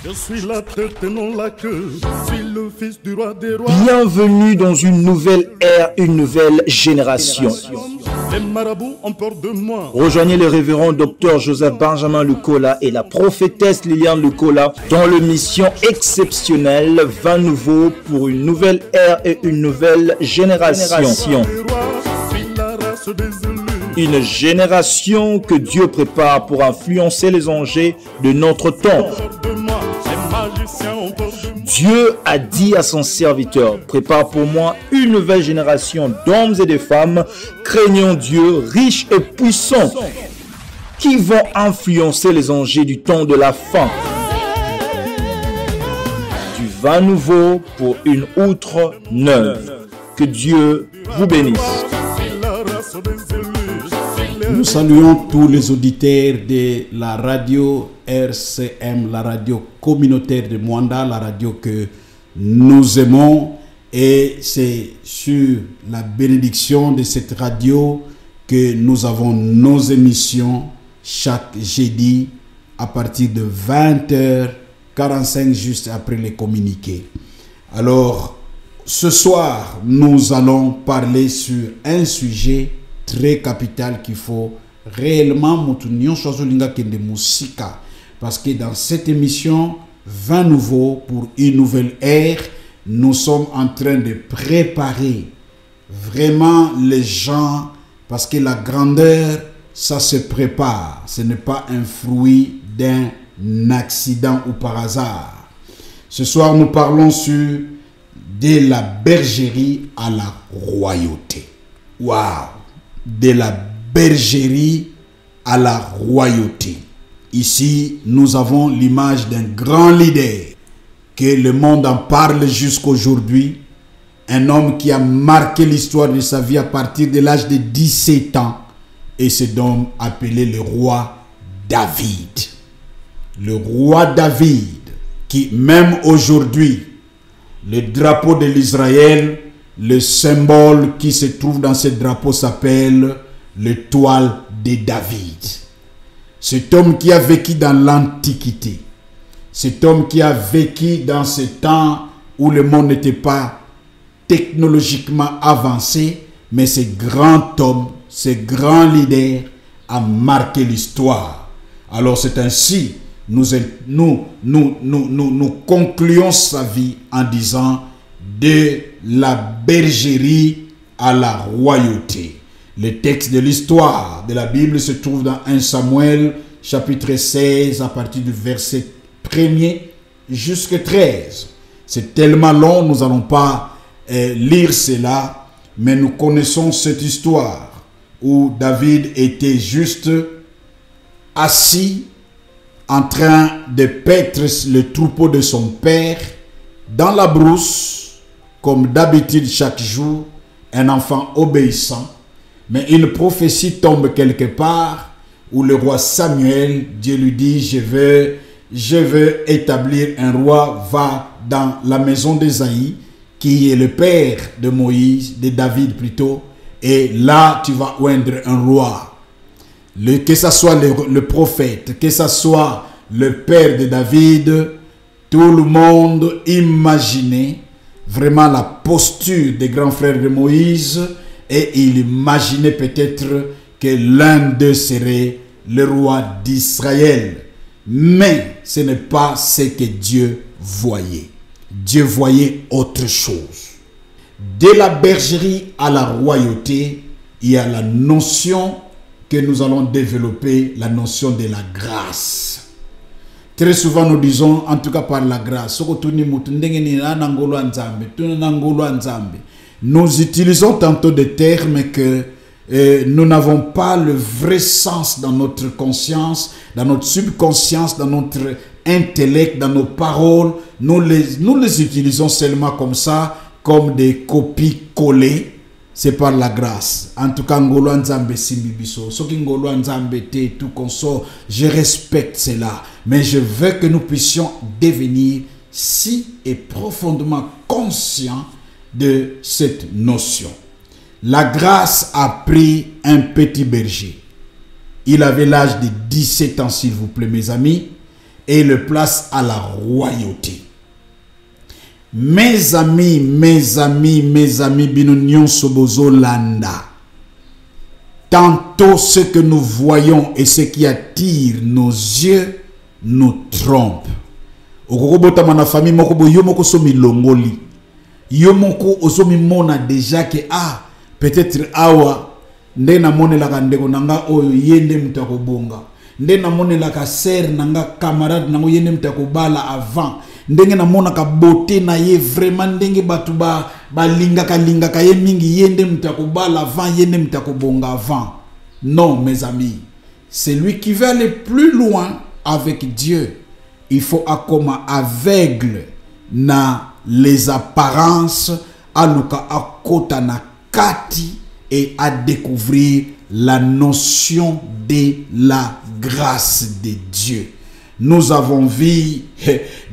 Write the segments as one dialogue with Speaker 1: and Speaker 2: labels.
Speaker 1: Je suis la tête et non la queue, je suis le fils du roi des rois.
Speaker 2: Bienvenue dans une nouvelle ère, une nouvelle génération.
Speaker 1: Les marabouts ont peur de moi.
Speaker 2: Rejoignez le révérend Dr Joseph Benjamin Lukola et la prophétesse Liliane Lukola dans le mission exceptionnelle 20 nouveaux pour une nouvelle ère et une nouvelle génération. Une génération que Dieu prépare pour influencer les enjeux de notre temps. Dieu a dit à son serviteur, prépare pour moi une nouvelle génération d'hommes et de femmes craignant Dieu, riches et puissants, qui vont influencer les enjeux du temps de la fin. Du vin nouveau pour une outre neuve. Que Dieu vous bénisse.
Speaker 3: Nous saluons tous les auditeurs de la radio RCM, la radio communautaire de Mwanda, la radio que nous aimons. Et c'est sur la bénédiction de cette radio que nous avons nos émissions chaque jeudi à partir de 20h45, juste après les communiqués. Alors, ce soir, nous allons parler sur un sujet très capital qu'il faut réellement parce que dans cette émission 20 nouveaux pour une nouvelle ère, nous sommes en train de préparer vraiment les gens, parce que la grandeur, ça se prépare, ce n'est pas un fruit d'un accident ou par hasard. Ce soir, nous parlons sur de la bergerie à la royauté. Waouh! De la bergerie à la royauté. Ici, nous avons l'image d'un grand leader que le monde en parle jusqu'aujourd'hui. Un homme qui a marqué l'histoire de sa vie à partir de l'âge de 17 ans. Et cet homme appelé le roi David. Le roi David qui, même aujourd'hui, le drapeau de l'Israël, le symbole qui se trouve dans ce drapeau s'appelle l'étoile de David. Cet homme qui a vécu dans l'Antiquité. Cet homme qui a vécu dans ce temps où le monde n'était pas technologiquement avancé, mais ce grand homme, ce grand leader a marqué l'histoire. Alors c'est ainsi, nous concluons sa vie en disant de la bergerie à la royauté. Le texte de l'histoire de la Bible se trouve dans 1 Samuel chapitre 16 à partir du verset 1er jusqu'à 13. C'est tellement long, nous n'allons pas lire cela, mais nous connaissons cette histoire où David était juste assis en train de paître le troupeau de son père dans la brousse, comme d'habitude chaque jour, un enfant obéissant. Mais une prophétie tombe quelque part où le roi Samuel, Dieu lui dit, je veux établir un roi, va dans la maison d'Ésaïe, qui est le père de Moïse, de David plutôt, et là tu vas oindre un roi. Que ce soit le prophète, que ce soit le père de David, tout le monde imaginait vraiment la posture des grands frères de Moïse et il imaginait peut-être que l'un d'eux serait le roi d'Israël. Mais ce n'est pas ce que Dieu voyait. Dieu voyait autre chose. De la bergerie à la royauté, il y a la notion que nous allons développer, la notion de la grâce. Très souvent nous disons, en tout cas par la grâce, nous utilisons tantôt des termes que nous n'avons pas le vrai sens dans notre conscience, dans notre subconscience, dans notre intellect, dans nos paroles. Nous les utilisons seulement comme ça, comme des copies collées. C'est par la grâce. En tout cas, ngolo nzambe simbibiso. Soki ngolo nzambe te tout consort, je respecte cela. Mais je veux que nous puissions devenir si et profondément conscients de cette notion. La grâce a pris un petit berger. Il avait l'âge de 17 ans, s'il vous plaît, mes amis. et le place à la royauté. Mes amis, bino nyonso bozo landa. Tantôt ce que nous voyons et ce qui attire nos yeux nous trompe. Okokobota mana famille moko bo yo moko so milongoli. Yo moko osomi mona déjà que peut-être awa nde na monelaka ndeko nanga oyo yende mutakobonga. Nde na monelaka ser nanga camarade nango yende mutakobala avant. Ndenge na monaka beauté na ye vraiment ndenge batu ba lingaka ye mingi yende mutakobala avant yende mutakobonga avant. Non mes amis, celui qui veut aller plus loin avec Dieu, il faut comme aveugle na les apparences aluka akota na kati et à découvrir la notion de la grâce de Dieu. Nous avons vu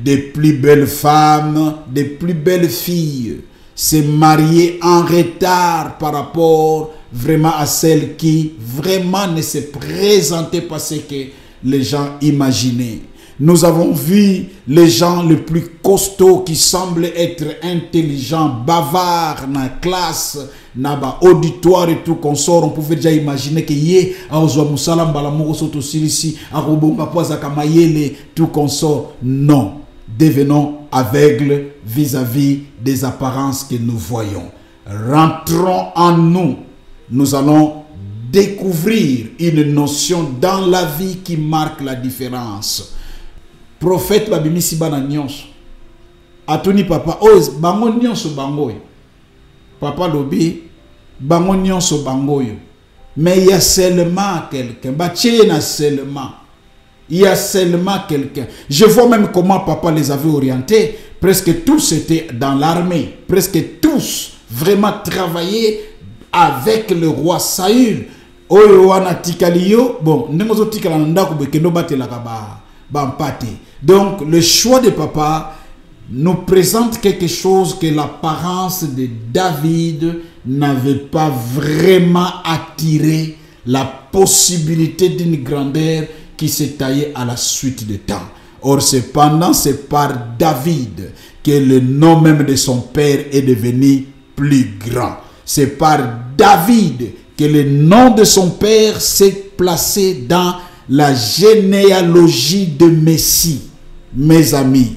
Speaker 3: des plus belles femmes, des plus belles filles se marier en retard par rapport vraiment à celles qui vraiment ne se présentaient pas ce que les gens imaginaient. Nous avons vu les gens les plus costauds qui semblent être intelligents, bavards dans la classe, dans l'auditoire et tout consort. On pouvait déjà imaginer que yé a ozwa musala mbala moko soto silisi a robonga poza kamayele tout consort. Non, devenons aveugles vis-à-vis des apparences que nous voyons. Rentrons en nous. Nous allons découvrir une notion dans la vie qui marque la différence. Prophète babimisi bana nyonso atuni papa oz bango nyonso bangoyo papa lobi bango nyonso bangoyo, mais il y a seulement quelqu'un il y a seulement quelqu'un. Je vois même comment papa les avait orientés. Presque tous étaient dans l'armée, presque tous vraiment travaillaient avec le roi Saül. Oyo wana tikaliyo bon ndengozo tikala ndako bekendo batelaka bampate. Donc le choix de papa nous présente quelque chose que l'apparence de David n'avait pas vraiment attiré, la possibilité d'une grandeur qui s'est taillée à la suite du temps. Or cependant c'est par David que le nom même de son père est devenu plus grand. C'est par David que le nom de son père s'est placé dans la généalogie de Messie. Mes amis,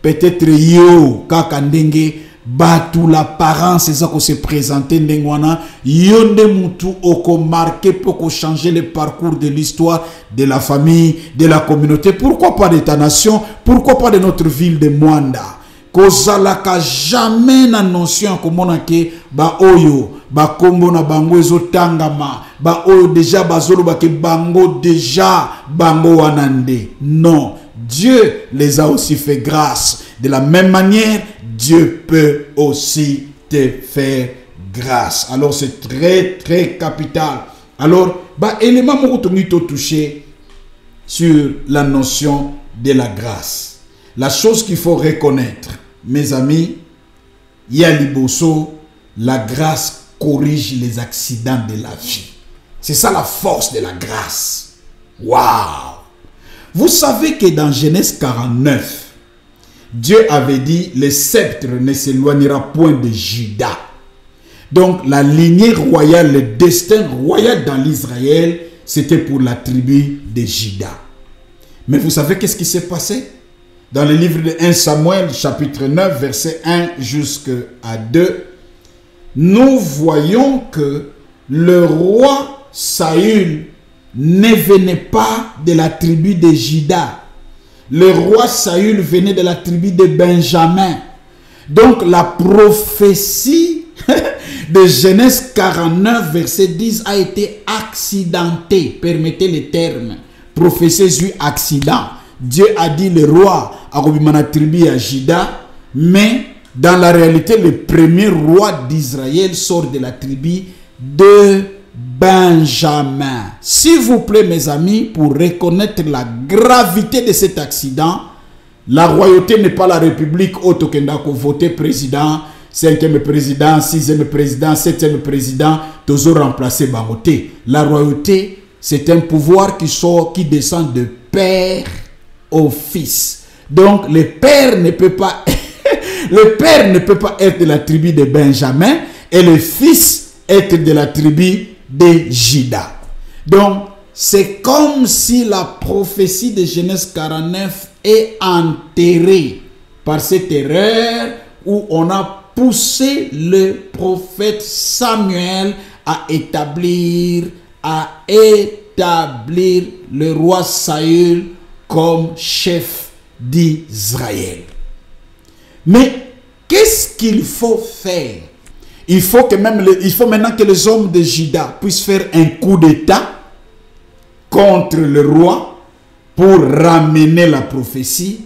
Speaker 3: peut-être yo kakandenge batu l'apparence ça qu'on se présenter ndengwana yonde mutu oko marqué pour changer le parcours de l'histoire de la famille, de la communauté, pourquoi pas de ta nation, pourquoi pas de notre ville de Mwanda. Kozalaka jamais na notion komona ke ba oyo ba kombo na bango ezotangama ba oyo déjà bazolo ba ke bango déjà bango wanande. Non, Dieu les a aussi fait grâce. De la même manière, Dieu peut aussi te faire grâce. Alors c'est très très capital. Alors ba élément mo to toucher sur la notion de la grâce. La chose qu'il faut reconnaître, mes amis, Yaliboso, la grâce corrige les accidents de la vie. C'est ça la force de la grâce. Waouh! Vous savez que dans Genèse 49, Dieu avait dit, le sceptre ne s'éloignera point de Juda. Donc la lignée royale, le destin royal dans l'Israël, c'était pour la tribu de Juda. Mais vous savez qu'est-ce qui s'est passé? Dans le livre de 1 Samuel, chapitre 9, verset 1 jusqu'à 2, nous voyons que le roi Saül ne venait pas de la tribu de Juda. Le roi Saül venait de la tribu de Benjamin. Donc la prophétie de Genèse 49, verset 10 a été accidentée. Permettez le terme. Prophétie sur accident. Dieu a dit le roi a la tribu à Juda, mais dans la réalité, le premier roi d'Israël sort de la tribu de Benjamin. S'il vous plaît, mes amis, pour reconnaître la gravité de cet accident, la royauté n'est pas la république Otokendako voter président, 5e président, 6e président, 7e président, toujours remplacé Bangoté. La royauté, c'est un pouvoir qui sort, qui descend de père au fils. Donc le père ne peut pas le père ne peut pas être de la tribu de Benjamin et le fils être de la tribu de Juda. Donc c'est comme si la prophétie de Genèse 49 est enterrée par cette erreur où on a poussé le prophète Samuel à établir le roi Saül comme chef d'Israël. Mais qu'est-ce qu'il faut faire? Il faut maintenant que les hommes de Juda puissent faire un coup d'État contre le roi pour ramener la prophétie.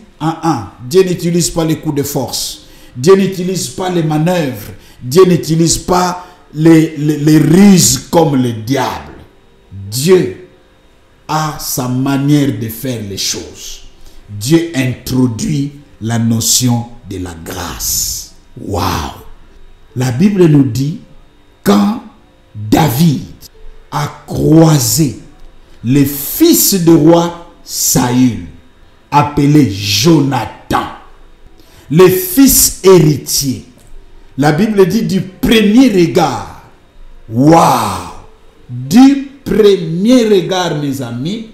Speaker 3: Dieu n'utilise pas les coups de force. Dieu n'utilise pas les manœuvres. Dieu n'utilise pas les ruses comme le diable. Dieu a sa manière de faire les choses. Dieu introduit la notion de la grâce. Waouh! La Bible nous dit, quand David a croisé le fils du roi Saül, appelé Jonathan, le fils héritier, la Bible dit du premier regard. Waouh! Du premier regard, mes amis,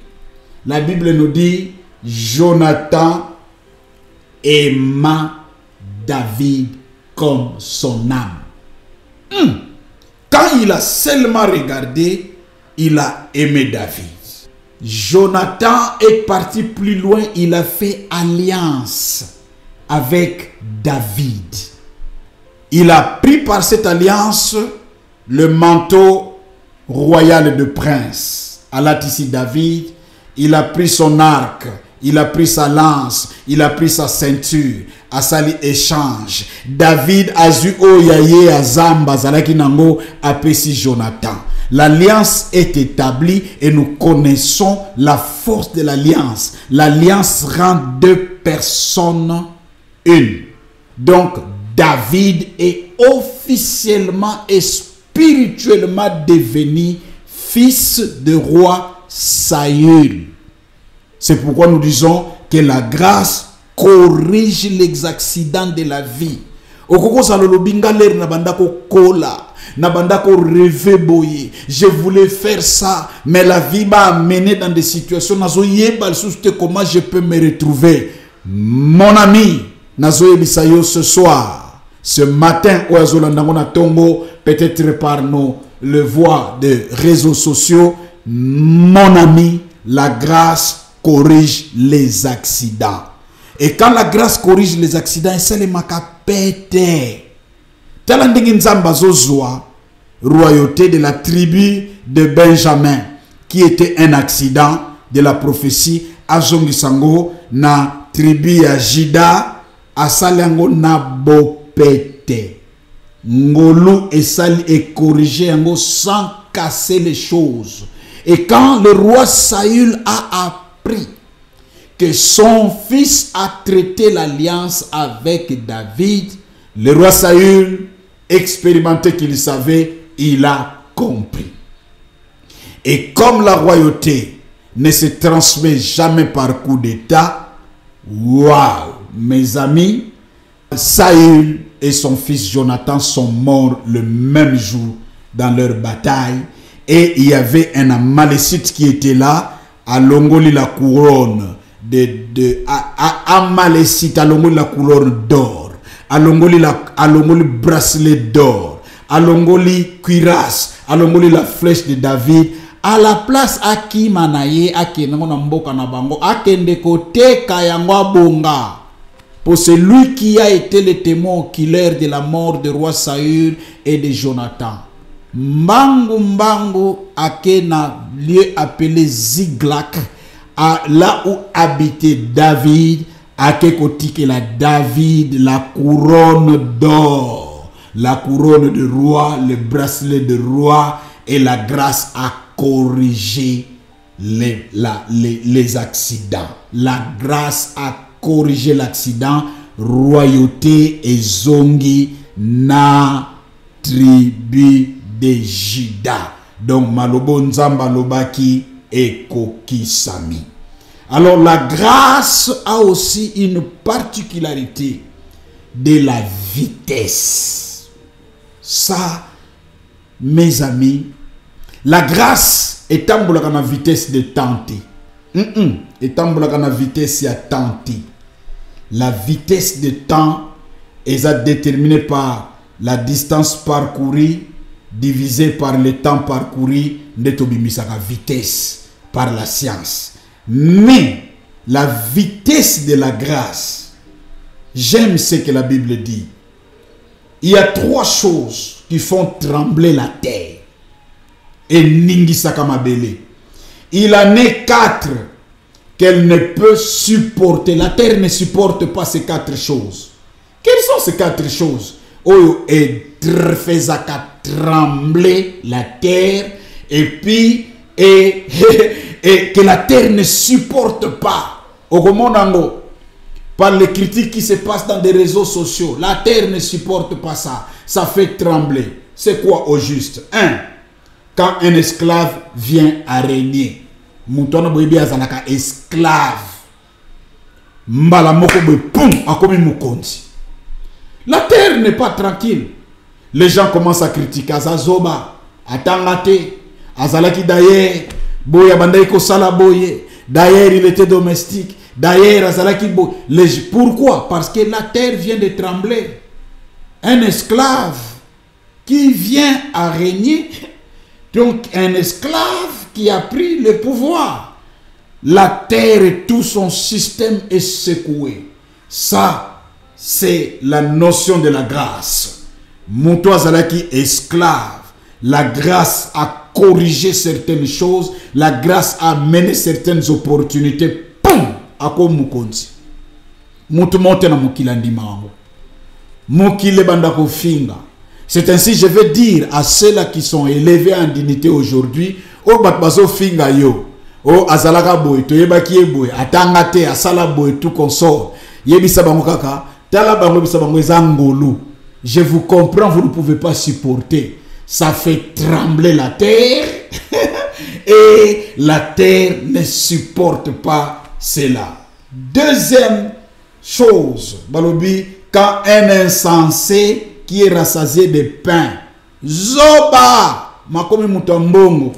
Speaker 3: la Bible nous dit, Jonathan aima David comme son âme. Quand il a seulement regardé, il a aimé David. Jonathan est parti plus loin, il a fait alliance avec David. Il a pris par cette alliance le manteau royal de prince. Allah ici David, il a pris son arc, il a pris sa lance, il a pris sa ceinture, a sali échange. David a zu oyaye azamba zalaki nango apesi Jonathan. L'alliance est établie et nous connaissons la force de l'alliance. L'alliance rend deux personnes une. Donc David est officiellement et spirituellement devenu fils de roi Saül. C'est pourquoi nous disons que la grâce corrige les accidents de la vie. Je voulais faire ça, mais la vie m'a amené dans des situations. Comment je peux me retrouver? Mon ami, ce soir, ce matin, peut-être par le voie de réseaux sociaux, mon ami, la grâce corrige les accidents. Et quand la grâce corrige les accidents, c'est les macapétés. Royauté de la tribu de Benjamin, qui était un accident de la prophétie, Azongisango na tribu ya Juda, asalango na bopete. Ngolu esali et corrigé sans casser les choses. Et quand le roi Saül a appris que son fils a traité l'alliance avec David, le roi Saül, expérimenté qu'il savait, il a compris. Et comme la royauté ne se transmet jamais par coup d'État, waouh, mes amis, Saül et son fils Jonathan sont morts le même jour dans leur bataille. Et il y avait un Amalécite qui était là, à Longoli la couronne Amalécite, à Longoli la couronne d'or, à Longoli bracelet d'or, à Longoli cuirasse, à Longoli la flèche de David. À la place aki manaye akenango na mboka na bango akende kote kayangwa bonga. Pour celui qui a été le témoin oculaire de la mort du roi Saül et de Jonathan. Mbangu akena lieu appelé Ziklag, là où habitait David, akekotike la David la couronne d'or, la couronne de roi, le bracelet de roi, et la grâce a corrigé les accidents. La grâce a corrigé l'accident. Royauté et zongi na tribu de Juda. Donc malobo nzamba lobaki et kokisami. Alors la grâce a aussi une particularité de la vitesse. Ça, mes amis, la grâce est à la vitesse de tenter. Est à la vitesse de tenter. La vitesse de temps est déterminée par la distance parcourue divisée par le temps parcouru de la vitesse par la science. Mais la vitesse de la grâce, j'aime ce que la Bible dit. Il y a 3 choses qui font trembler la terre. Et Ningisakamabele. Il en est 4 qu'elle ne peut supporter. La terre ne supporte pas ces 4 choses. Quelles sont ces 4 choses? Et faisait trembler la terre et puis et que la terre ne supporte pas. Au Romonango, par les critiques qui se passent dans des réseaux sociaux, la terre ne supporte pas ça. Ça fait trembler. C'est quoi au juste? 1. Quand un esclave vient à régner. Moutono boyebi azalaka esclave. Mbala moko boye pum akomi mukonzi. La terre n'est pas tranquille. Les gens commencent à critiquer Azazoba, Atangate, Azalaki d'ailleurs, Boya Bandaiko Salaboye, d'ailleurs il était domestique, d'ailleurs Azalaki Boye. Pourquoi? Parce que la terre vient de trembler. Un esclave qui vient à régner, donc un esclave qui a pris le pouvoir. La terre et tout son système est secoué. Ça, c'est la notion de la grâce. Mouto azalaki esclave. La grâce a corrigé certaines choses. La grâce a mené certaines opportunités. Poum! Ako mukonzi. Mouto monte na mukilandi mango. Mukile bandako finga. C'est ainsi, je veux dire à ceux-là qui sont élevés en dignité aujourd'hui. O batbazo finga yo. O azalaka boy. Toyebaki boy. Atangate asala boy tout consort. Yebisa bango kaka. Tala bango bisa bango ezangolu. Je vous comprends, vous ne pouvez pas supporter. Ça fait trembler la terre. Et la terre ne supporte pas cela. Deuxième chose, Balobi, quand un insensé qui est rassasié de pain, Zoba, Makomi Mutambongo.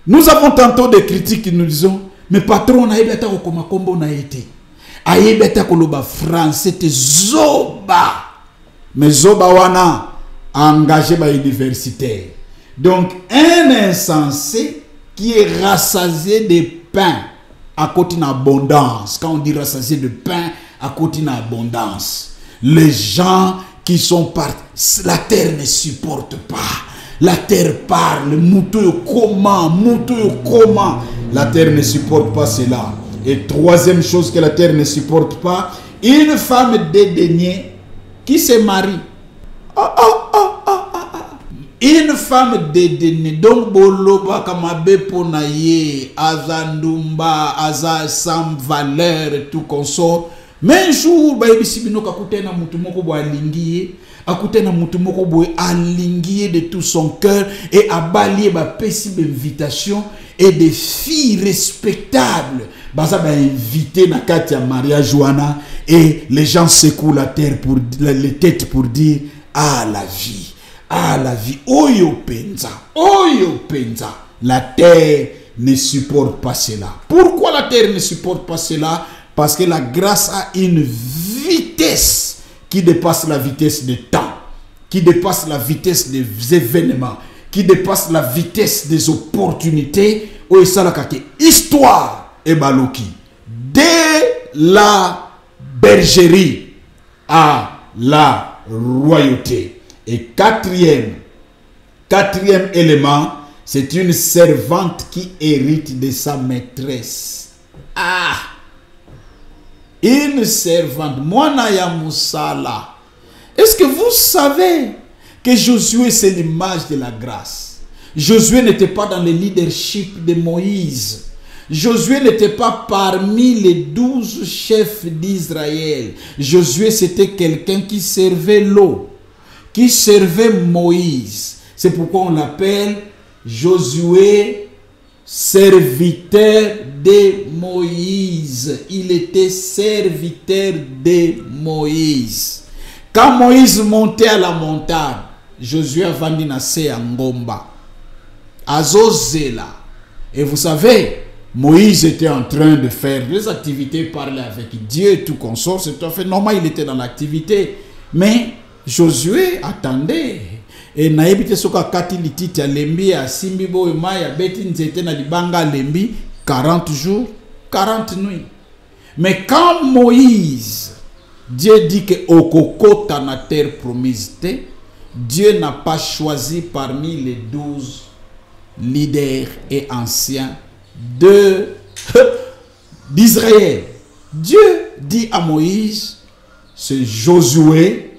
Speaker 3: Nous avons tantôt des critiques qui nous disent, mais patron, on a été comme on a été. Ayebeta koloba français te Zoba. Mais Zoba wana engagé par universitaire. Donc un insensé qui est rassasié de pain à côté d'une abondance. Quand on dit rassasié de pain à côté d'une abondance. Les gens qui sont partis, la terre ne supporte pas. La terre parle, moutou comment. La terre ne supporte pas cela. Et troisième chose que la terre ne supporte pas, une femme dédaignée qui se marie. Une femme dédaignée. Donc, boloba kamabe ponaye, azandumba, aza sans valeur et tout consort. Mais un jour, baibisibino kakutena mutumoko bo alingiye, akutena mutumoko bo alingiye de tout son cœur et abalié ba pesi invitation et des filles respectables. Baza ba invité na kati ya mariage wana et les gens secouent la terre pour les têtes pour dire ah la vie, oyo penza. La terre ne supporte pas cela. Pourquoi la terre ne supporte pas cela? Parce que la grâce a une vitesse qui dépasse la vitesse du temps, qui dépasse la vitesse des événements, qui dépasse la vitesse des opportunités. Oyo salakake histoire. Et Baloki, dès la bergerie à la royauté. Et quatrième élément, c'est une servante qui hérite de sa maîtresse. Ah! Une servante. Mwanaya Moussala. Est-ce que vous savez que Josué, c'est l'image de la grâce? Josué n'était pas dans le leadership de Moïse. Josué n'était pas parmi les 12 chefs d'Israël. Josué, c'était quelqu'un qui servait l'eau, qui servait Moïse. C'est pourquoi on l'appelle Josué, serviteur de Moïse. Il était serviteur de Moïse. Quand Moïse montait à la montagne, Josué a vendu nassé à Ngomba. Azozela. Et vous savez, Moïse était en train de faire des activités, parler avec Dieu et tout consort. C'est tout à fait normal, il était dans l'activité. Mais Josué attendait. Et naïbite soka kati lititi ya lembi ya simbi bo ma ya beti nzete na libanga lembi 40 jours, 40 nuits. Mais quand Moïse, Dieu dit que okokota na terre promise, Dieu n'a pas choisi parmi les 12 leaders et anciens d'Israël. Dieu dit à Moïse, c'est Josué,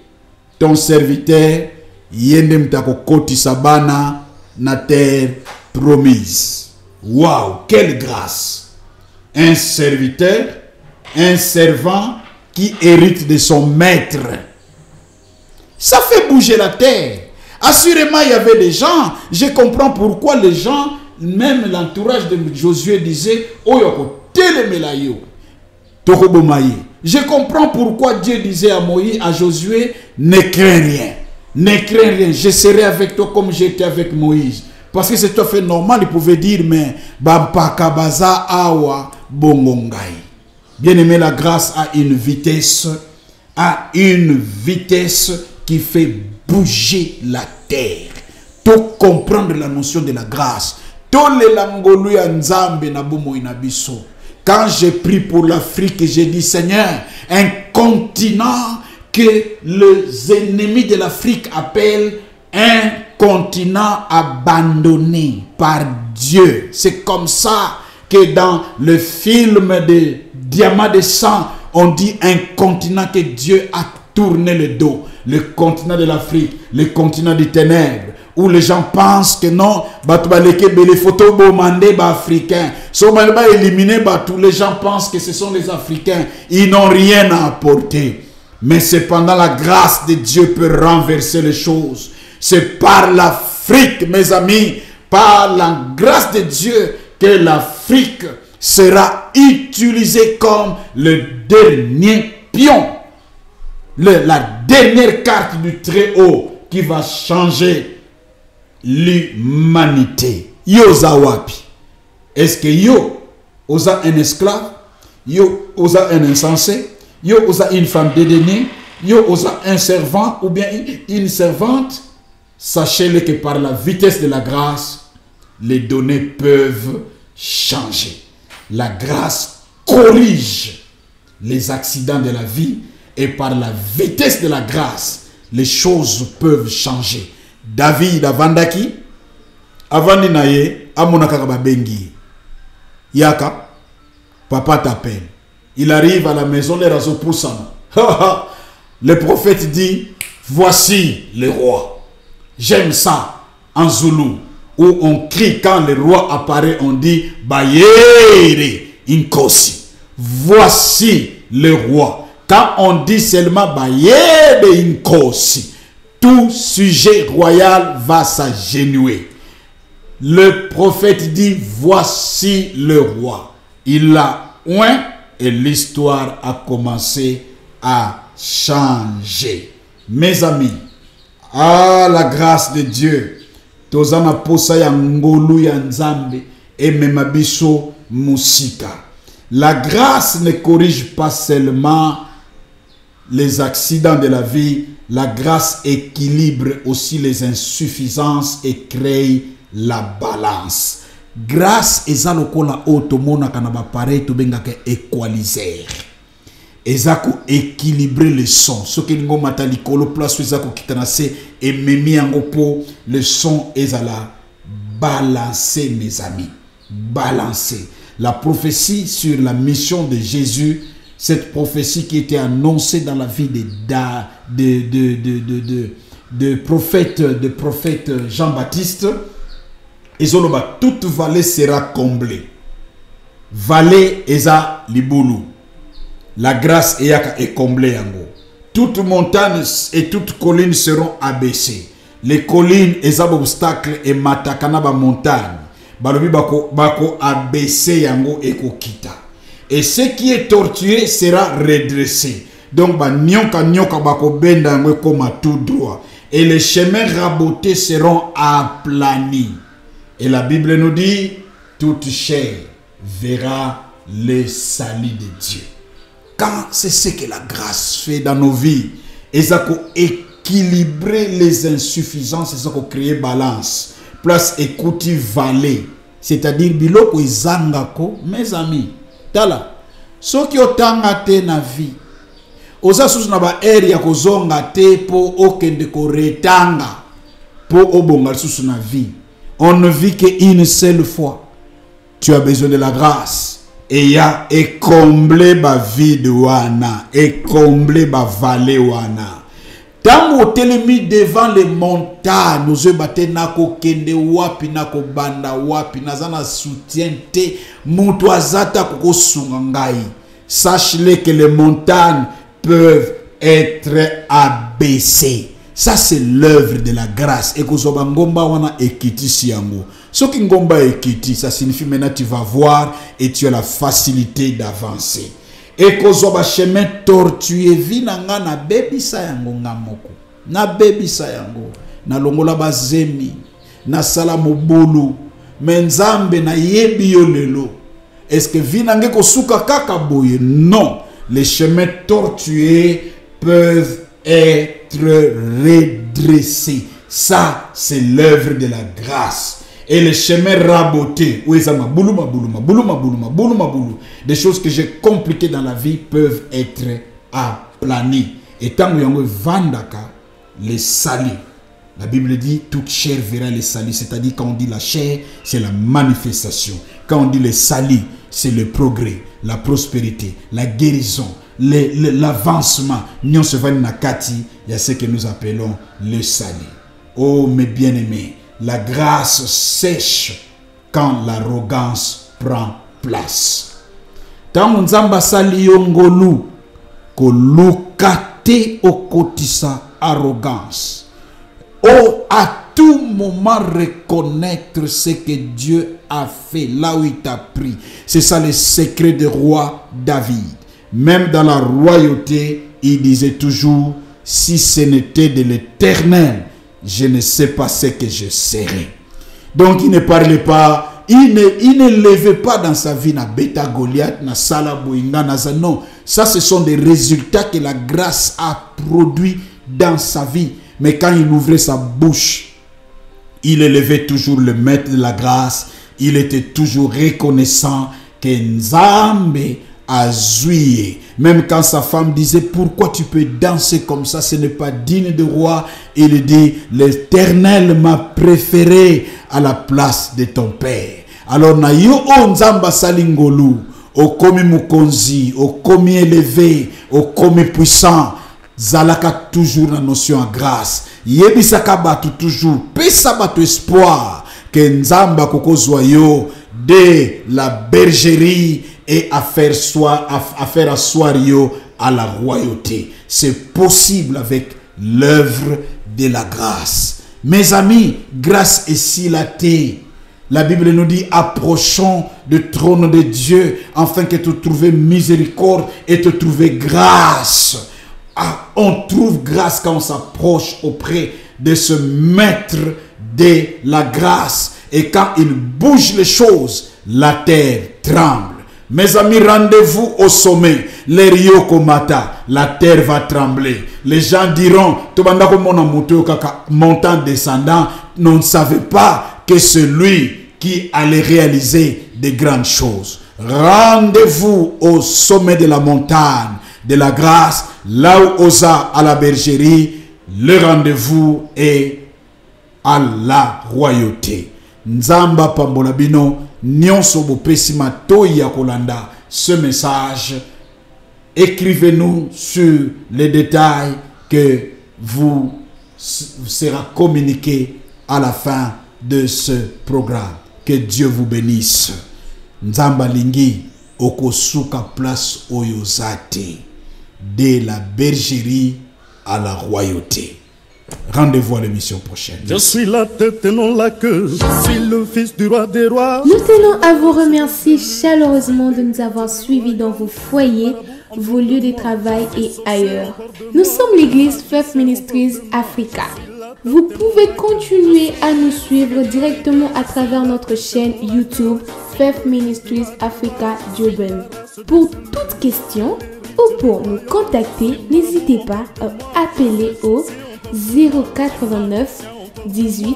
Speaker 3: ton serviteur, yende mtako koti sabana na terre promise. Waouh, quelle grâce! Un serviteur, un servant qui hérite de son maître. Ça fait bouger la terre. Assurément, il y avait des gens. Je comprends pourquoi les gens, même l'entourage de Josué disait, Oyoko, telemelayo, tokobomaye. Je comprends pourquoi Dieu disait à Moïse, à Josué, ne crains rien. Ne crains rien. Je serai avec toi comme j'étais avec Moïse. Parce que c'est tout à fait normal. Il pouvait dire, mais Bampakabaza awa bongongai. Bien aimé, la grâce a une vitesse qui fait bouger la terre. Tout comprendre la notion de la grâce. Quand j'ai prié pour l'Afrique, j'ai dit, Seigneur, un continent que les ennemis de l'Afrique appellent un continent abandonné par Dieu. C'est comme ça que dans le film de Diamant de sang, on dit un continent que Dieu a tourné le dos. Le continent de l'Afrique, le continent des ténèbres, où les gens pensent que non, les photos africains, tous les gens pensent que ce sont les Africains. Ils n'ont rien à apporter. Mais cependant, la grâce de Dieu peut renverser les choses. C'est par l'Afrique, mes amis, par la grâce de Dieu, que l'Afrique sera utilisée comme le dernier pion, la dernière carte du Très-Haut qui va changer l'humanité. Yo zawapi. Est-ce que yo osa un esclave, yo osa un insensé, yo osa une femme dédainée, yo osa un servant ou bien une servante? Sachez-le que par la vitesse de la grâce, les données peuvent changer. La grâce corrige les accidents de la vie et par la vitesse de la grâce, les choses peuvent changer. David avandaki, avandi naye, amonaka babengi. Yaka, papa t'appelle. Il arrive à la maison, les rasos poussant. Le prophète dit, voici le roi. J'aime ça en Zoulou, où on crie quand le roi apparaît, on dit Bayere Inkosi. Voici le roi. Quand on dit seulement Bayere Inkosi, tout sujet royal va s'agenouiller. Le prophète dit voici le roi. Il l'a oint et l'histoire a commencé à changer. Mes amis, ah, la grâce de Dieu. Tozana posa ya ngolu ya nzambe et memabiso musika. La grâce ne corrige pas seulement les accidents de la vie. La grâce équilibre aussi les insuffisances et crée la balance. Grâce ezalokola otomona kanaba pareil to bengaka équaliser. Ezako équilibrer le son. Ce qui ngo matali kolo place ezako kitanase et memi angopo le son ezala balancer, mes amis. Balancer. La prophétie sur la mission de Jésus, cette prophétie qui était annoncée dans la vie de prophète Jean-Baptiste, et zoloba, toute vallée sera comblée. Vallée eza libulu. La grâce est comblée en gros. Toutes montagnes et toutes collines seront abaissées. Les collines eza obstacles et matakana ba montagne. balobi bako abaisser yango ekokita. Et ce qui est torturé sera redressé. Donc nyoka bako benda yango comme tout droit. Et les chemins rabotés seront aplanis. Et la Bible nous dit, toute chair verra le salut de Dieu. Quand c'est ce que la grâce fait dans nos vies, et ça équilibrer les insuffisances, et ça créer balance, place écouter vallée, c'est-à-dire biloko izangako, mes amis, tala, ce qui otanga te na vie, oza sous na ba eri ya kozonga te po okende ko retanga po obonga sous na vie. On ne vit qu'une seule fois. Tu as besoin de la grâce. Et ya et combler ba vide wana, et combler ba vallée wana. Tant au télémi devant les montagnes, nous batté nako kende wapi nako banda wapi nazana soutien te mutuazata koko sungangai. Sache-le que les montagnes peuvent être abaissées. Ça c'est l'œuvre de la grâce. Et que zoba ngomba wana ekiti siango. Ce qui ngomba ekiti, ça signifie maintenant tu vas voir et tu as la facilité d'avancer. Et que zoba chemin tortueux vinanga na bebisa yango ngamoko. Na bebisa yango. Na longola bazemi. Na sala mobulu. Menzambe na yebi yo lelo. Est-ce que vinanga ko suka kaka boye? Non. Les chemins tortueux peuvent être redressés. Ça, c'est l'œuvre de la grâce. Et les chemins rabotés, des choses que j'ai compliquées dans la vie peuvent être aplanies. Et tant que vous vandaka, les salis. La Bible dit, toute chair verra les salis. C'est-à-dire, quand on dit la chair, c'est la manifestation. Quand on dit les salis, c'est le progrès, la prospérité, la guérison, l'avancement. Nous sommes nakati, il y a ce que nous appelons le salut. Oh mes bien-aimés, la grâce sèche quand l'arrogance prend place. Tant nzamba sali yongolu ko lukate okotisa arrogance. Oh, à tout moment reconnaître ce que Dieu a fait là où il t'a pris. C'est ça le secret du roi David. Même dans la royauté, il disait toujours, si ce n'était de l'Éternel, je ne sais pas ce que je serais. Donc il ne parlait pas, il ne levait pas dans sa vie na bêta Goliath, na sala boinga, na za. Non, ça ce sont des résultats que la grâce a produit dans sa vie. Mais quand il ouvrait sa bouche, il élevait toujours le maître de la grâce. Il était toujours reconnaissant que Nzambe a joué. Même quand sa femme disait, pourquoi tu peux danser comme ça, ce n'est pas digne de roi. Il dit, l'Éternel m'a préféré à la place de ton père. Alors, na yo Nzamba salingolu, au komi mukonzi, au komi élevé, au komi puissant, zalaka toujours la notion en grâce. Yebisaka batu toujours, pesa batu espoir, que Nzamba kokozwa yo de la bergerie et à faire asseoir yo à la royauté. C'est possible avec l'œuvre de la grâce. Mes amis, grâce est silatée. La Bible nous dit, approchons du trône de Dieu afin que tu trouves miséricorde et tu trouves grâce. Ah, on trouve grâce quand on s'approche auprès de ce maître de la grâce. Et quand il bouge les choses, la terre tremble. Mes amis, rendez-vous au sommet. Les Rio Komata, la terre va trembler. Les gens diront, montant descendant, on ne savait pas que celui qui allait réaliser de grandes choses. Rendez-vous au sommet de la montagne de la grâce, là où Osa à la bergerie, le rendez-vous est à la royauté. Nzamba Pambolabino, Nyonso Bopesima Toya Kolanda, ce message, écrivez-nous sur les détails que vous sera communiqué à la fin de ce programme. Que Dieu vous bénisse. Nzamba Lingi, Okosuka place Oyozate, de la bergerie à la royauté. Rendez-vous à l'émission prochaine.
Speaker 1: Je suis la tête et non la queue. Je suis le fils du roi des rois.
Speaker 4: Nous tenons à vous remercier chaleureusement de nous avoir suivis dans vos foyers, vos lieux de travail et ailleurs. Nous sommes l'église Faith Ministries Africa. Vous pouvez continuer à nous suivre directement à travers notre chaîne YouTube Faith Ministries Africa Durban. Pour toute question ou pour nous contacter, n'hésitez pas à appeler au 089 18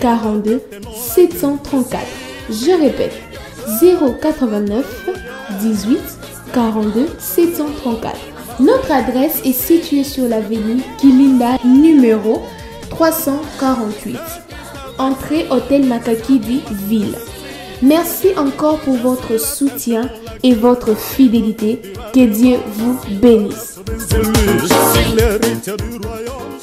Speaker 4: 42 734. Je répète, 089 18 42 734. Notre adresse est située sur l'avenue Kilinda numéro 348. Entrée Hôtel Makakidi Ville. Merci encore pour votre soutien et votre fidélité. Que Dieu vous bénisse.
Speaker 1: C'est lui, c'est l'héritier du royaume.